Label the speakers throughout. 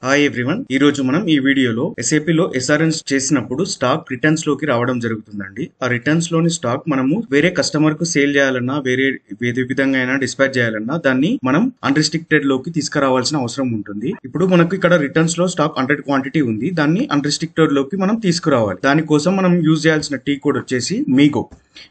Speaker 1: Hi everyone, ఈ రోజు మనం ఈ వీడియోలో SAP లో SRNs చేసినప్పుడు స్టాక్ రిటర్న్స్ లోకి రావడం జరుగుతుందండి. ఆ రిటర్న్స్ లోని స్టాక్ మనము వేరే కస్టమర్ కు సేల్ చేయాలన్నా వేరే విధంగా అయినా డిస్పాచ్ చేయాలన్నా దాన్ని మనం అన్రిస్ట్రిక్టెడ్ లోకి తీసుకురావాల్సిన అవసరం ఉంటుంది. ఇప్పుడు మనకు ఇక్కడ రిటర్న్స్ లో స్టాక్ 100 క్వాంటిటీ ఉంది, దాన్ని అన్రిస్ట్రిక్టెడ్ లోకి మనం తీసుకురావాలి. దానికోసం మనం యూజ్ చేయాల్సిన టీ కోడ్ వచ్చేసి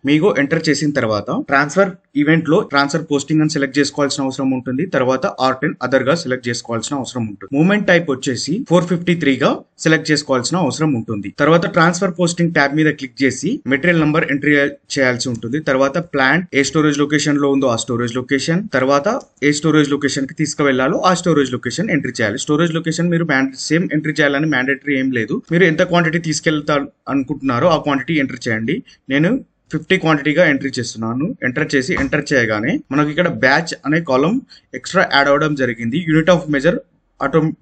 Speaker 1: మీగో ఎంటర్ చేసిన తర్వాత ట్రాన్స్ఫర్ ఈవెంట్ లో ట్రాన్స్ఫర్ పోస్టింగ్ అని సెలెక్ట్ చేసుకోవాల్సిన అవసరం ఉంటుంది. తర్వాత R10 అదర్ గా సెలెక్ట్ చేసుకోవాల్సిన అవసరం ఉంటుంది. మూమెంట్ టైప్ వచ్చేసి 453 గా సెలెక్ట్ చేసుకోవాల్సిన అవసరం ఉంటుంది. తర్వాత ట్రాన్స్ఫర్ పోస్టింగ్ ట్యాబ్ మీద క్లిక్ చేసి మెటీరియల్ నంబర్ ఎంట్రీ చేయాల్సి ఉంటుంది. తర్వాత ప్లాంట్ ఏ స్టోరేజ్ లొకేషన్ లో ఉందో ఆ స్టోరేజ్ లొకేషన్, తర్వాత ఏ స్టోరేజ్ లొకేషన్ కి తీసుకువెళ్లాలో ఆ స్టోరేజ్ లొకేషన్ ఎంట్రీ చేయాలి. స్టోరేజ్ లొకేషన్ మీరు సేమ్ ఎంట్రీ చేయాలని మ్యాండేటరీ ఏం లేదు. మీరు ఎంత క్వాంటిటీ తీసుకెళ్తా అనుకుంటున్నారో ఆ క్వాంటిటీ ఎంట్రీ చేయండి. నేను 50 క్వాంటిటీగా ఎంట్రీ చేస్తున్నాను. ఎంటర్ చేయగానే మనకి ఇక్కడ బ్యాచ్ అనే కాలం ఎక్స్ట్రా యాడ్ అవడం జరిగింది. Unit of measure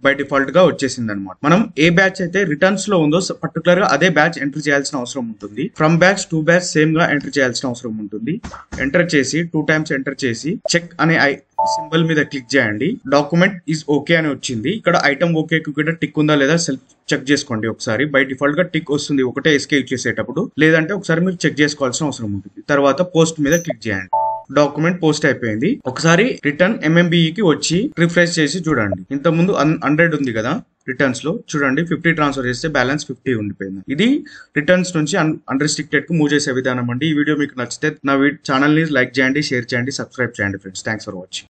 Speaker 1: by default గా వచ్చేసింది అనమాట. మనం ఏ బ్యాచ్ అయితే రిటర్న్స్ లో ఉందో పర్టికులర్ గా అదే బ్యాచ్ ఎంటర్ చేయాల్సిన అవసరం ఉంటుంది. From batch to batch same గా ఎంటర్ చేయాల్సిన అవసరం ఉంటుంది. ఎంటర్ చేసి 2 టైమ్స్ ఎంటర్ చేసి చెక్ అనే సింబల్ మీద క్లిక్ చేయండి. డాక్యుమెంట్ ఈజ్ ఓకే అని వచ్చింది. ఇక్కడ ఐటమ్ ఓకే కూడా టిక్ ఉందా లేదా చెక్ చేసుకోండి ఒకసారి. బై డిఫాల్ట్ గా టిక్ వస్తుంది ఒకటే ఎస్కేప్ చేసేటప్పుడు, లేదంటే ఒకసారి మీరు చెక్ చేసుకోవాల్సిన అవసరం ఉంటుంది. తర్వాత పోస్ట్ మీద క్లిక్ చేయండి. డాక్యుమెంట్ పోస్ట్ అయిపోయింది. ఒకసారి రిటర్న్ MMBE కి వచ్చి రిఫ్రెష్ చేసి చూడండి. ఇంత ముందు 100 ఉంది కదా రిటర్న్స్ లో, చూడండి 50 ట్రాన్స్ఫర్ చేస్తే బ్యాలెన్స్ 50 ఉండిపోయింది. ఇది రిటర్న్స్ నుంచి అన్రిస్ట్రిక్టెడ్ కు మూవ్ చేసే విధానం అండి. ఈ వీడియో మీకు నచ్చితే నా ఛానల్ ని లైక్ చేయండి, షేర్ చేయండి, సబ్స్క్రైబ్ చేయండి ఫ్రెండ్స్. Thanks for watching.